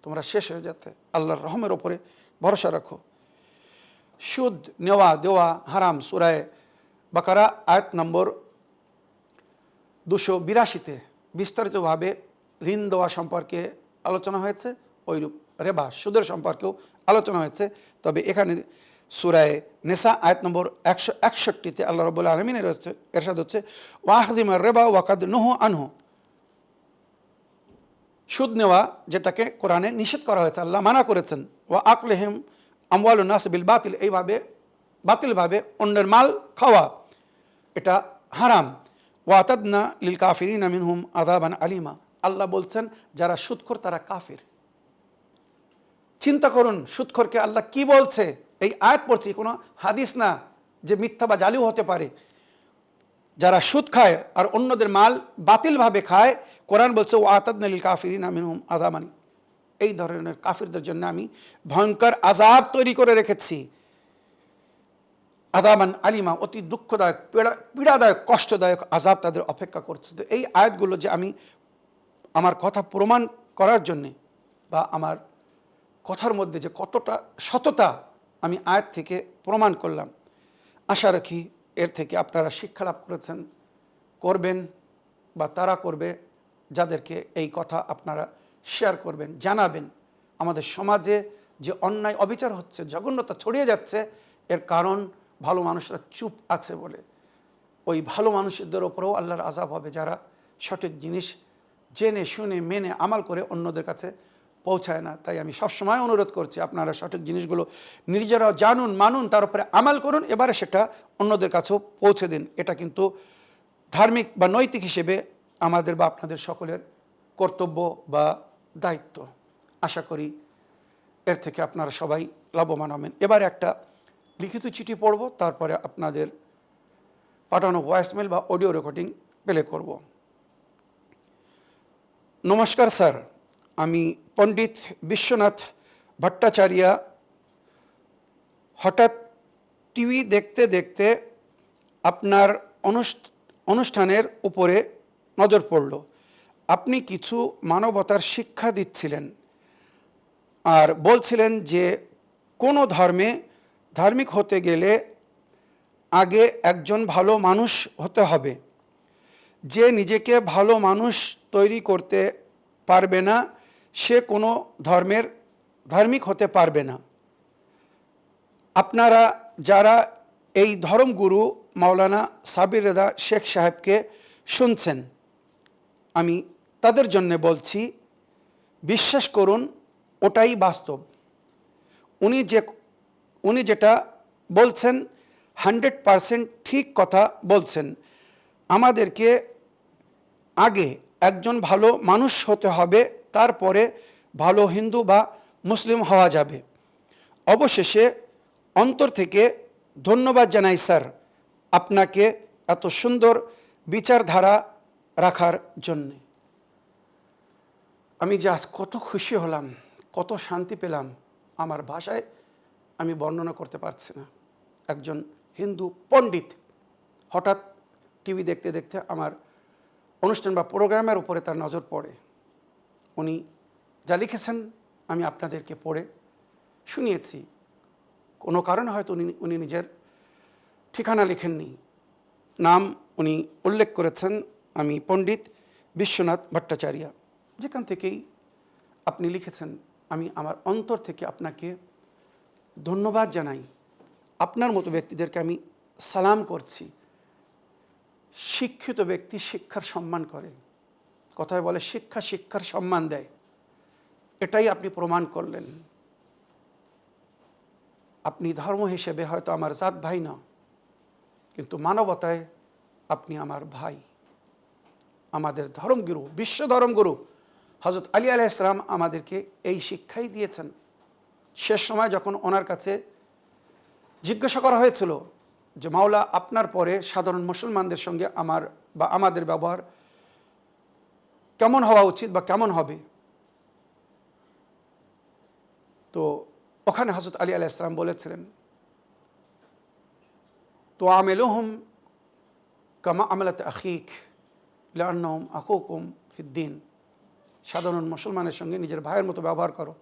তোমরা শেষ হয়ে যেতে। আল্লাহর রহমের ওপরে ভরসা রাখো। সুদ নেওয়া দেওয়া হারাম, সূরা বাকারা আয়াত নম্বর 282-তে বিস্তারিতভাবে ঋণ দেওয়া সম্পর্কে আলোচনা হয়েছে, ওইরূপ রেবা সুদের সম্পর্কেও আলোচনা হয়েছে। তবে এখানে সূরা নিসা আয়াত নম্বর 161-তে আল্লাহ রাব্বুল আলামিনের ইরশাদ হচ্ছে, ওয়াখদিমার রেবা ওয়াকাদ নুহু আনহু, সুদ নেওয়া যেটাকে কোরআনে নিষেধ করা হয়েছে, আল্লাহ মানা করেছেন। ওয়া আকলিহিম আমওয়ালুন নাস বিল বাতিল, এইভাবে বাতিলভাবে অন্যের মাল খাওয়া, এটা হারাম। ওয়া আতাদনা লিল কাফিরিনা মিনহুম আযাবান আলিমা, আল্লাহ বলছেন যারা সুদখোর তারা কাফির। চিন্তা করুন সুদখোরকে আল্লাহ কি বলছে। এই আয়াত পড়ছি, কোনো হাদিস না যে মিথ্যা বা জালিও হতে পারে। যারা সুদ খায় আর অন্যদের মাল বাতিলভাবে খায়, কোরআন বলছে ওয়া আতাদনা লিল কাফিরিনা মিনহুম আযাবান, এই ধরনের কাফিরদের জন্য আমি ভয়ঙ্কর আযাব তৈরি করে রেখেছি। আযাবান আলিমা, অতি দুঃখদায়ক, পীড়াদায়ক, কষ্টদায়ক আযাব তাদের অপেক্ষা করছে। তো এই আয়াতগুলো যে আমি আমার কথা প্রমাণ করার জন্যে বা আমার কথার মধ্যে যে কতটা সততা আমি আয়াত থেকে প্রমাণ করলাম, আশা রাখি এর থেকে আপনারা শিক্ষা লাভ করেছেন, করবেন বা তারা করবে যাদেরকে এই কথা আপনারা শেয়ার করবেন, জানাবেন। আমাদের সমাজে যে অন্যায় অবিচার হচ্ছে, জঘন্যতা ছড়িয়ে যাচ্ছে, এর কারণ ভালো মানুষরা চুপ আছে বলে। ওই ভালো মানুষদের ওপরেও আল্লাহর আযাব হবে যারা সঠিক জিনিস জেনে শুনে মেনে আমাল করে অন্যদের কাছে পৌঁছায় না। তাই আমি সবসময় অনুরোধ করছি, আপনারা সঠিক জিনিসগুলো নিজেরাও জানুন, মানুন, তার উপরে আমাল করুন, এবারে সেটা অন্যদের কাছেও পৌঁছে দিন। এটা কিন্তু ধার্মিক বা নৈতিক হিসেবে আমাদের বা আপনাদের সকলের কর্তব্য বা দায়িত্ব। আশা করি এর থেকে আপনারা সবাই লাভবান হবেন। এবার একটা লিখিত চিঠি পড়ব, তারপরে আপনাদের পাঠানো ভয়েসমেল বা অডিও রেকর্ডিং প্লে করব। নমস্কার স্যার, আমি পণ্ডিত বিশ্বনাথ ভট্টাচার্য। হঠাৎ টিভি দেখতে দেখতে আপনার অনুষ্ঠানের উপরে নজর পড়ল। আপনি কিছু মানবতার শিক্ষা দিচ্ছিলেন আর বলছিলেন যে কোনো ধর্মে ধার্মিক হতে গেলে আগে একজন ভালো মানুষ হতে হবে। যে নিজেকে ভালো মানুষ তৈরি করতে পারবে না সে কোনো ধর্মের ধার্মিক হতে পারবে না। আপনারা যারা এই ধর্মগুরু মাওলানা সাবির রেজা শেখ সাহেবকে শুনছেন, আমি তাদের জন্য বলছি, বিশ্বাস করুন ওটাই বাস্তব। উনি যেটা বলছেন 100% ঠিক কথা বলছেন। আমাদেরকে আগে একজন ভালো মানুষ হতে হবে, তারপরে ভালো হিন্দু বা মুসলিম হওয়া যাবে। অবশেষে অন্তর থেকে ধন্যবাদ জানাই স্যার আপনাকে এত সুন্দর বিচারধারা রাখার জন্যে। আমি যে আজ কত খুশি হলাম, কত শান্তি পেলাম, আমার ভাষায় আমি বর্ণনা করতে পারছি না। একজন হিন্দু পণ্ডিত হঠাৎ টিভি দেখতে দেখতে আমার অনুষ্ঠান বা প্রোগ্রামের উপরে তার নজর পড়ে। উনি যা লিখেছেন আমি আপনাদেরকে পড়ে শুনিয়েছি। কোনো কারণে হয়তো উনি নিজের ঠিকানা লিখেননি, নাম উনি উল্লেখ করেছেন, আমি পণ্ডিত বিশ্বনাথ ভট্টাচার্য। যেখান থেকেই আপনি লিখেছেন আমি আমার অন্তর থেকে আপনাকে ধন্যবাদ জানাই। আপনার মতো ব্যক্তিদেরকে আমি সালাম করছি। শিক্ষিত ব্যক্তি শিক্ষার সম্মান করে, কথায় বলে শিক্ষা শিক্ষার সম্মান দেয়। এটাই আপনি প্রমাণ করলেন। আপনি ধর্ম হিসেবে হয়তো আমার জাত ভাই না, কিন্তু মানবতায় আপনি আমার ভাই। আমাদের ধর্মগুরু, বিশ্ব ধর্মগুরু হযরত আলী আলাইহিস সালাম আমাদেরকে এই শিক্ষাই দিয়েছেন। শেষ সময় যখন ওনার কাছে জিজ্ঞাসা করা হয়েছিল যে মাওলা আপনার পরে সাধারণ মুসলমানদের সঙ্গে আমাদের ব্যবহার কেমন হওয়া উচিত বা কেমন হবে, তো ওখানে হযরত আলী আলাইহিস সালাম বলেছিলেন, তো আমিলুহুম কামা আমালাত আখিক লিআন্নাহুম আখুকুম ফিদ্দিন। সাধারণ মুসলমানের সঙ্গে নিজের ভাইয়ের মতো ব্যবহার করো,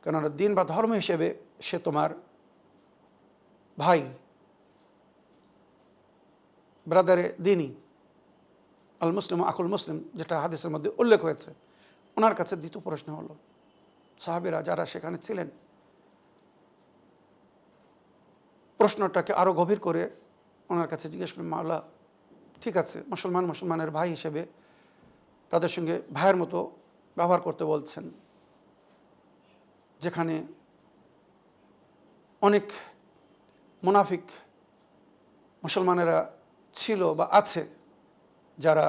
কেননা দিন বা ধর্ম হিসেবে সে তোমার ভাই, ব্রাদারে দিনই, আল মুসলিম আকুল মুসলিম, যেটা হাদিসের মধ্যে উল্লেখ হয়েছে। ওনার কাছে দ্বিতীয় প্রশ্ন হলো, সাহাবীরা যারা সেখানে ছিলেন প্রশ্নটাকে আরও গভীর করে ওনার কাছে জিজ্ঞেস করলেন, মাওলা ঠিক আছে, মুসলমানের ভাই হিসেবে তাদের সঙ্গে ভাইয়ের মতো ব্যবহার করতে বলছেন, যেখানে অনেক মুনাফিক মুসলমানেরা ছিল বা আছে যারা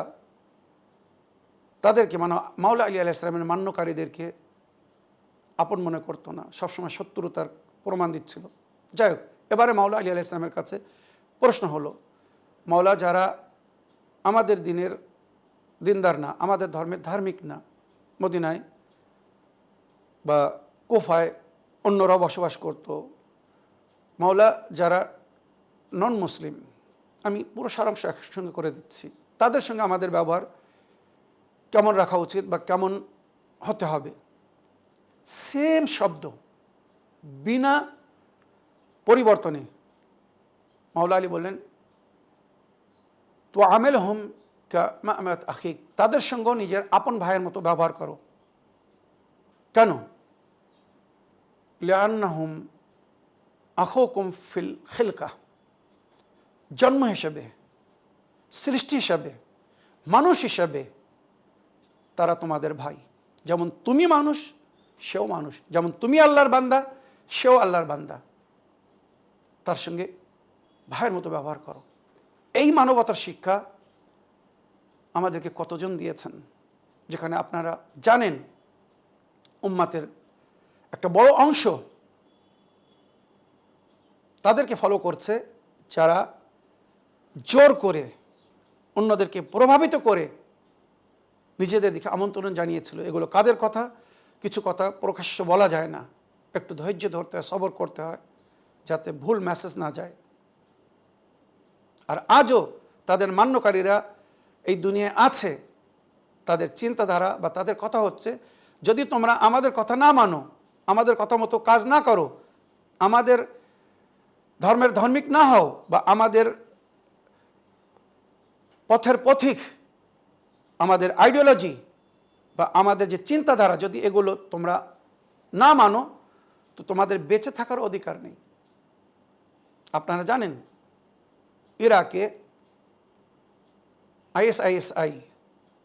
তাদেরকে মাওলা আলী আলাইহিস সালামের মান্যকারীদেরকে আপন মনে করতো না, সবসময় শত্রুতার প্রমাণ দিচ্ছিল। যাই হোক, এবারে মাওলা আলী আলাইহিস সালামের কাছে প্রশ্ন হলো, মাওলা যারা আমাদের দিনের দিনদার না, আমাদের ধর্মের ধার্মিক না, মদিনায় বা কুফায় অন্যরাও বসবাস করত, মাওলা যারা নন মুসলিম, আমি পুরো সারাংশ একসঙ্গে করে দিচ্ছি, তাদের সঙ্গে আমাদের ব্যবহার কেমন রাখা উচিত বা কেমন হতে হবে। সেম শব্দ বিনা পরিবর্তনে মাওলা আলী বললেন, তো আমিলহুম কামা আমালাত আখিক, তাদের সঙ্গেও নিজের আপন ভাইয়ের মতো ব্যবহার করো। কেন? লিআন্নাহুম আখুকুম ফিল খিলকা, জন্ম হিসেবে, সৃষ্টি হিসাবে, মানুষ হিসাবে তারা তোমাদের ভাই। যেমন তুমি মানুষ সেও মানুষ, যেমন তুমি আল্লাহর বান্দা সেও আল্লাহর বান্দা, তার সঙ্গে ভাইয়ের মতো ব্যবহার করো। এই মানবতার শিক্ষা আমাদেরকে কতজন দিয়েছেন, যেখানে আপনারা জানেন উম্মাতের একটা বড় অংশ তাদেরকে ফলো করছে, যারা জোর করে অন্যদেরকে প্রভাবিত করে নিজেদের দিকে আমন্ত্রণ জানিয়েছিল। এগুলো কাদের কথা? কিছু কথা প্রকাশ্য বলা যায় না, একটু ধৈর্য ধরতে হয়, সবর করতে হয়, যাতে ভুল মেসেজ না যায়। আর আজও তাদের মান্যকারীরা এই দুনিয়ায় আছে। তাদের চিন্তাধারা বা তাদের কথা হচ্ছে, যদি তোমরা আমাদের কথা না মানো, আমাদের কথা মতো কাজ না করো, আমাদের ধর্মের ধার্মিক না হও, বা আমাদের পথের পথিক, আমাদের আইডিওলজি বা আমাদের যে চিন্তাধারা যদি এগুলো তোমরা না মানো, তো তোমাদের বেঁচে থাকার অধিকার নেই। আপনারা জানেন ইরাকে ISIS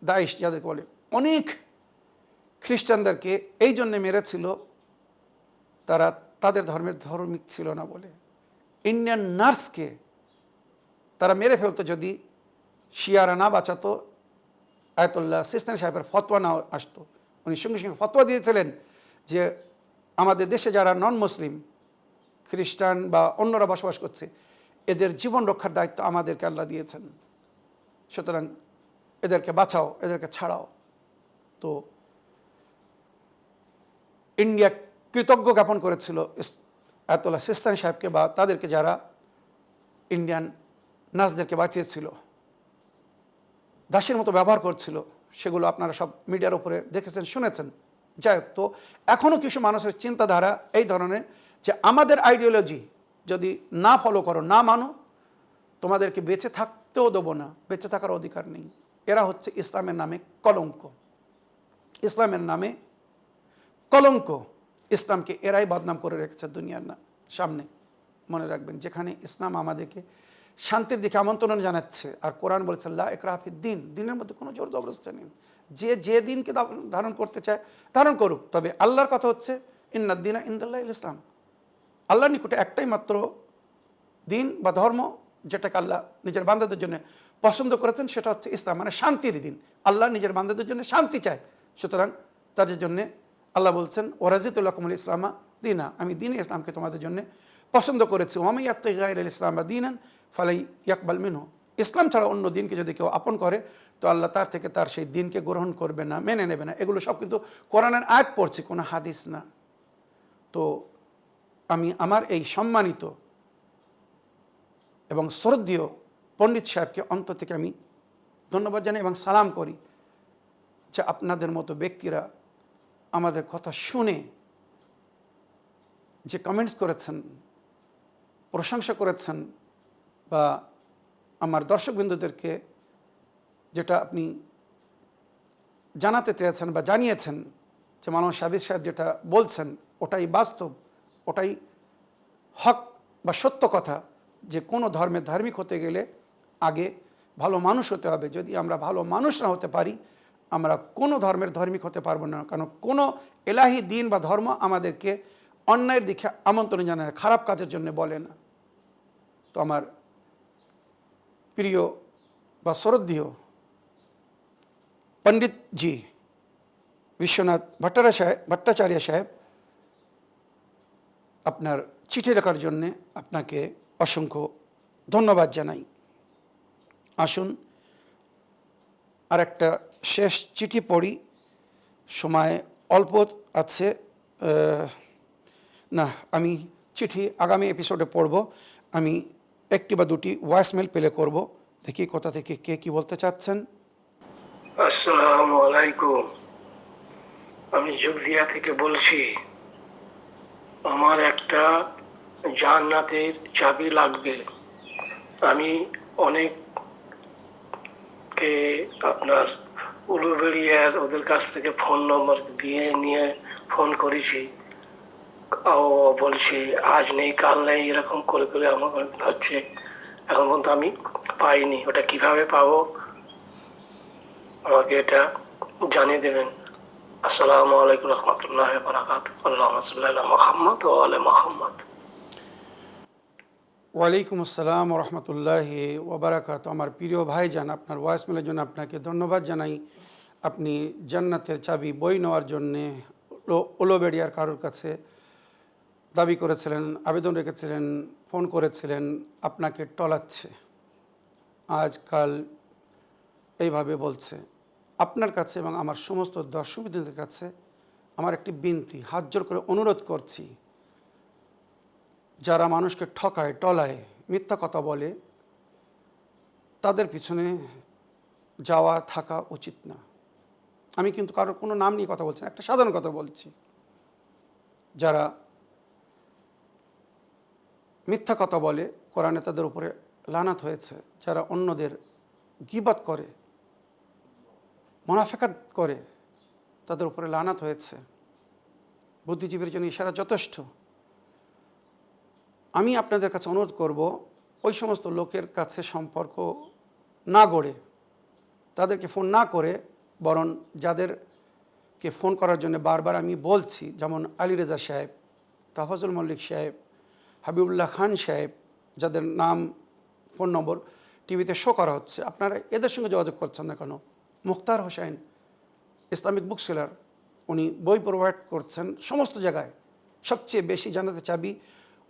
দাইশ যাদেরকে বলে, অনেক খ্রিস্টানদেরকে এই জন্যে মেরেছিল, তারা তাদের ধর্মের ধার্মিক ছিল না বলে। ইন্ডিয়ান নার্সকে তারা মেরে ফেলতো যদি শিয়ারা না বাঁচাতো, আয়াতুল্লাহ সিস্তানি সাহেবের ফতোয়া না আসতো। উনি সঙ্গে সঙ্গে ফতোয়া দিয়েছিলেন যে আমাদের দেশে যারা নন মুসলিম, খ্রিস্টান বা অন্যরা বসবাস করছে, এদের জীবন রক্ষার দায়িত্ব আমাদেরকে আল্লাহ দিয়েছেন, সুতরাং এদেরকে বাঁচাও, এদেরকে ছাড়াও। তো ইন্ডিয়া কৃতজ্ঞ জ্ঞাপন করেছিল আয়াতুল্লাহ সিস্তানি সাহেবকে বা তাদেরকে যারা ইন্ডিয়ান নার্সদেরকে বাঁচিয়েছিল, দাসের মতো ব্যবহার করছিল। সেগুলো আপনারা সব মিডিয়ার উপরে দেখেছেন, শুনেছেন। যাই হোক, তো এখনও কিছু মানুষের চিন্তাধারা এই ধরনের যে আমাদের আইডিওলজি যদি না ফলো করো, না মানো, তোমাদেরকে বেঁচে থাকতেও দেবো না, বেঁচে থাকার অধিকার নেই। এরা হচ্ছে ইসলামের নামে কলঙ্ক। ইসলামের নামে কলঙ্ক। ইসলামকে এরাই বদনাম করে রেখেছে দুনিয়ার সামনে। মনে রাখবেন, যেখানে ইসলাম আমাদেরকে শান্তির দিকে আমন্ত্রণ জানাচ্ছে, আর কোরআন বলেছে লা ইকরাহা ফিদ্দিন, দিনের মধ্যে কোনো জোর জবরদস্তি নেই। যে দিনকে ধারণ করতে চায় ধারণ করুক। তবে আল্লাহর কথা হচ্ছে ইন্নাদ-দীনা ইনদাল্লাহিল ইসলাম। আল্লাহর নিকটে একটাই মাত্র দিন বা ধর্ম যেটাকে আল্লাহ নিজের বান্দাদের জন্য পছন্দ করেছেন, সেটা হচ্ছে ইসলাম, মানে শান্তির দিন। আল্লাহ নিজের বান্দাদের জন্য শান্তি চায়, সুতরাং তাদের জন্যে আল্লাহ বলছেন ওয়ারাজিতু লাকুমুল ইসলামা দীনা, আমি দ্বীনে ইসলামকে তোমাদের জন্য পছন্দ করেছি। ওয়া মান ইয়াবতাগি গায়রাল ইসলামা দীনান ফালাই ইয়াকবাল মিনহু, ইসলাম ছাড়া অন্য দিনকে যদি কেউ আপন করে, তো আল্লাহ তার থেকে তার সেই দিনকে গ্রহণ করবে না, মেনে নেবে না। এগুলো সব কিন্তু কোরআনের আয়াত পড়ছি, কোনো হাদিস না। তো আমি আমার এই সম্মানিত এবং শ্রদ্ধেয় পণ্ডিত সাহেবকে অন্তর থেকে আমি ধন্যবাদ জানাই এবং সালাম করি যে আপনাদের মতো ব্যক্তিরা আমাদের কথা শুনে যে কমেন্টস করেছেন, প্রশংসা করেছেন, বা আমার দর্শকবৃন্দদেরকে যেটা আপনি জানাতে চেয়েছেন বা জানিয়েছেন যে মাওলানা সাবির সাহেব যেটা বলছেন ওটাই বাস্তব, ওটাই হক বা সত্য কথা, যে কোনো ধর্মের ধার্মিক হতে গেলে আগে ভালো মানুষ হতে হবে। যদি আমরা ভালো মানুষ না হতে পারি, আমরা কোনো ধর্মের ধার্মিক হতে পারবো না। কারণ কোনো এলাহি দিন বা ধর্ম আমাদেরকে অন্যায়ের দিকে আমন্ত্রণ জানায় না, খারাপ কাজের জন্য বলে না। তো আমার প্রিয় বা শ্রদ্ধেয় পণ্ডিতজি বিশ্বনাথ ভট্টাচার্য সাহেব, আপনার চিঠি লেখার জন্যে আপনাকে অসংখ্য ধন্যবাদ জানাই। আসুন আর একটা শেষ চিঠি পড়ি, সময় অল্প আছে। না, আমি চিঠি আগামী এপিসোডে পড়ব। আমি একটি বা দুটি ভয়েসমেল প্লে করব, দেখি কোথা থেকে কে কি বলতে চাচ্ছেন। আসসালামু আলাইকুম, আমি জুগদিয়া থেকে বলছি। আমার একটা জান্নাতের চাবি লাগবে। আমি অনেককে আপনার উলুবেড়িয়ার ওদের কাছ থেকে ফোন নম্বর নিয়ে ফোন করেছি, ও বলছি আজ নেই কাল নেই, এরকম করে করে আমার হচ্ছে। এখন পর্যন্ত আমি পাইনি। ওটা কিভাবে পাবো আমাকে এটা জানিয়ে দেবেন। আসসালামু আলাইকুম রহমতুল্লাহ বারাকাতুহু। আল্লাহুম্মা সাল্লি আলা মুহাম্মদ ওয়া আলা মুহাম্মদ। ওয়ালাইকুম আসসালাম রহমতুল্লাহি ওবরাকাতুহু। আমার প্রিয় ভাইজান, আপনার ভয়েসমেলের জন্য আপনাকে ধন্যবাদ জানাই। আপনি জান্নাতের চাবি বই নেওয়ার জন্যে উলুবেড়িয়ার কারোর কাছে দাবি করেছিলেন, আবেদন রেখেছিলেন, ফোন করেছিলেন, আপনাকে টলাচ্ছে, আজকাল এইভাবে বলছে। আপনার কাছে এবং আমার সমস্ত দর্শকদের কাছে আমার একটি বিনতি, হাত জোর করে অনুরোধ করছি, যারা মানুষকে ঠকায়, টলায়, মিথ্যা কথা বলে, তাদের পিছনে যাওয়া থাকা উচিত না। আমি কিন্তু কারোর কোনো নাম নিয়ে কথা বলছি না, একটা সাধারণ কথা বলছি। যারা মিথ্যা কথা বলে, কোরআনে তাদের উপরে লানাত হয়েছে। যারা অন্যদের গীবত করে, মুনাফিকাত করে, তাদের উপরে লানাত হয়েছে। বুদ্ধিজীবীর জন্য ইশারা যথেষ্ট। আমি আপনাদের কাছে অনুরোধ করব, ওই সমস্ত লোকের কাছে সম্পর্ক না গড়ে, তাদেরকে ফোন না করে, বরং যাদেরকে ফোন করার জন্য বারবার আমি বলছি, যেমন আলী রেজা সাহেব, তাফাজুল মল্লিক সাহেব, হাবিবুল্লাহ খান সাহেব, যাদের নাম, ফোন নম্বর টিভিতে শো করা হচ্ছে, আপনারা এদের সঙ্গে যোগাযোগ করছেন না কেন? মুখতার হোসেন, ইসলামিক বুক সেলার, উনি বই প্রোভাইড করছেন সমস্ত জায়গায়, সবচেয়ে বেশি জানাতে চাবি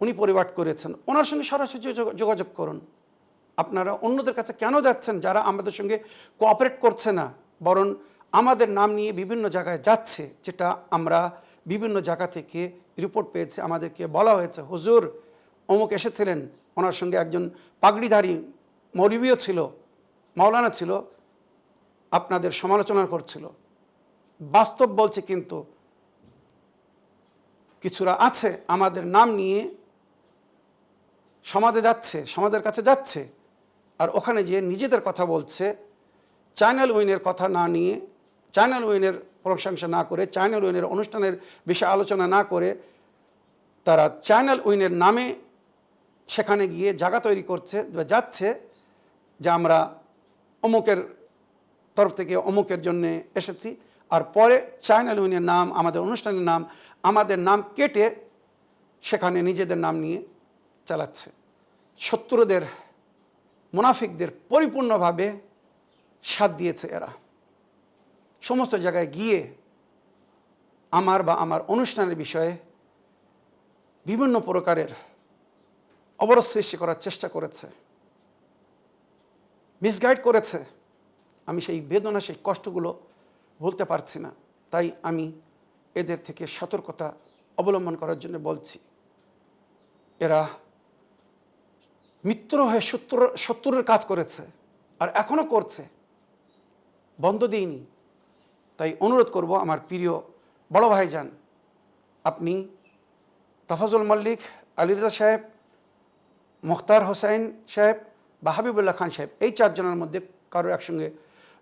উনি প্রোভাইড করেছেন। ওনার সঙ্গে সরাসরি যোগাযোগ করুন। আপনারা অন্যদের কাছে কেন যাচ্ছেন যারা আমাদের সঙ্গে কোঅপারেট করছে না, বরং আমাদের নাম নিয়ে বিভিন্ন জায়গায় যাচ্ছে, যেটা আমরা বিভিন্ন জায়গা থেকে রিপোর্ট পেয়েছি, আমাদেরকে বলা হয়েছে হুজুর অমুক এসেছিলেন, ওনার সঙ্গে একজন পাগড়িধারী মৌলবীও ছিল, মাওলানা ছিল, আপনাদের সমালোচনা করছিল। বাস্তব বলছে, কিন্তু কিছুরা আছে আমাদের নাম নিয়ে সমাজে যাচ্ছে, সমাজের কাছে যাচ্ছে, আর ওখানে গিয়ে নিজেদের কথা বলছে, চ্যানেল উইনের কথা না নিয়ে, চ্যানেল উইনের প্রশংসা না করে, চ্যানেল উইনের অনুষ্ঠানের বিষয়ে আলোচনা না করে, তারা চ্যানেল উইনের নামে সেখানে গিয়ে জায়গা তৈরি করছে, যাচ্ছে যে আমরা অমুকের তরফ থেকে অমুকের জন্যে এসেছি, আর পরে চ্যানেল উইনের নাম, আমাদের অনুষ্ঠানের নাম, আমাদের নাম কেটে সেখানে নিজেদের নাম নিয়ে চালাচ্ছে। শত্রুদের, মুনাফিকদের পরিপূর্ণভাবে সাথ দিয়েছে এরা। সমস্ত জায়গায় গিয়ে আমার বা আমার অনুষ্ঠানের বিষয়ে বিভিন্ন প্রকারের অবরোধ সৃষ্টি করার চেষ্টা করেছে, মিসগাইড করেছে। আমি সেই বেদনা, সেই কষ্টগুলো ভুলতে পারছি না। তাই আমি এদের থেকে সতর্কতা অবলম্বন করার জন্য বলছি। এরা মিত্র হয়ে শত্রুর কাজ করেছে, আর এখনও করছে, বন্ধ দিইনি। তাই অনুরোধ করব আমার প্রিয় বড় ভাইজান, আপনি তাফাজুল মল্লিক, আলী রেজা সাহেব, মুখতার হোসেন সাহেব বা হাবিবুল্লাহ খান সাহেব, এই চারজনের মধ্যে কারো একসঙ্গে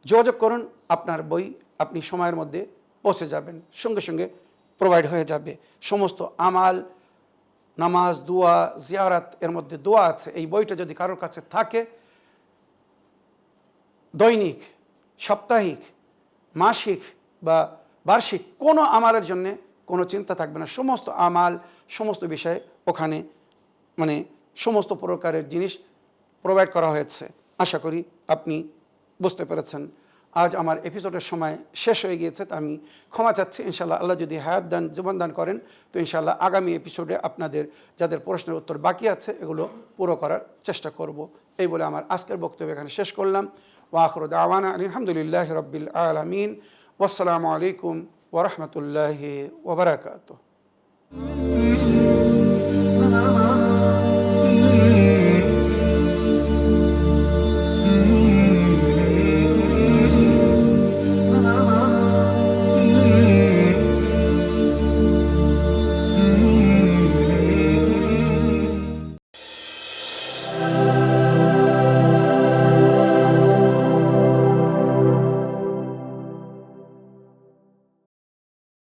যোগাযোগ করুন। আপনার বই আপনি সময়ের মধ্যে পৌঁছে যাবেন, সঙ্গে সঙ্গে প্রোভাইড হয়ে যাবে। সমস্ত আমাল, নামাজ, দোয়া, জিয়ারাত, এর মধ্যে দোয়া আছে। এই বইটা যদি কারোর কাছে থাকে, দৈনিক, সাপ্তাহিক, মাসিক বা বার্ষিক কোনো আমালের জন্যে কোনো চিন্তা থাকবে না। সমস্ত আমাল, সমস্ত বিষয়ে ওখানে সমস্ত প্রকারের জিনিস প্রোভাইড করা হয়েছে। আশা করি আপনি বুঝতে পেরেছেন। আজ আমার এপিসোডের সময় শেষ হয়ে গিয়েছে, তা আমি ক্ষমা চাচ্ছি। ইনশাআল্লাহ আল্লাহ যদি হায়াত দান, জীবন দান করেন, তো ইনশাআল্লাহ আগামী এপিসোডে আপনাদের যাদের প্রশ্নের উত্তর বাকি আছে এগুলো পুরো করার চেষ্টা করব। এই বলে আমার আজকের বক্তব্য এখানে শেষ করলাম। ওয়া আখিরু দাওয়ানা আলহামদুলিল্লাহি রাব্বিল আলামিন। ওয়াসসালামু আলাইকুম ওয়া রাহমাতুল্লাহি ওয়া বারাকাতুহু।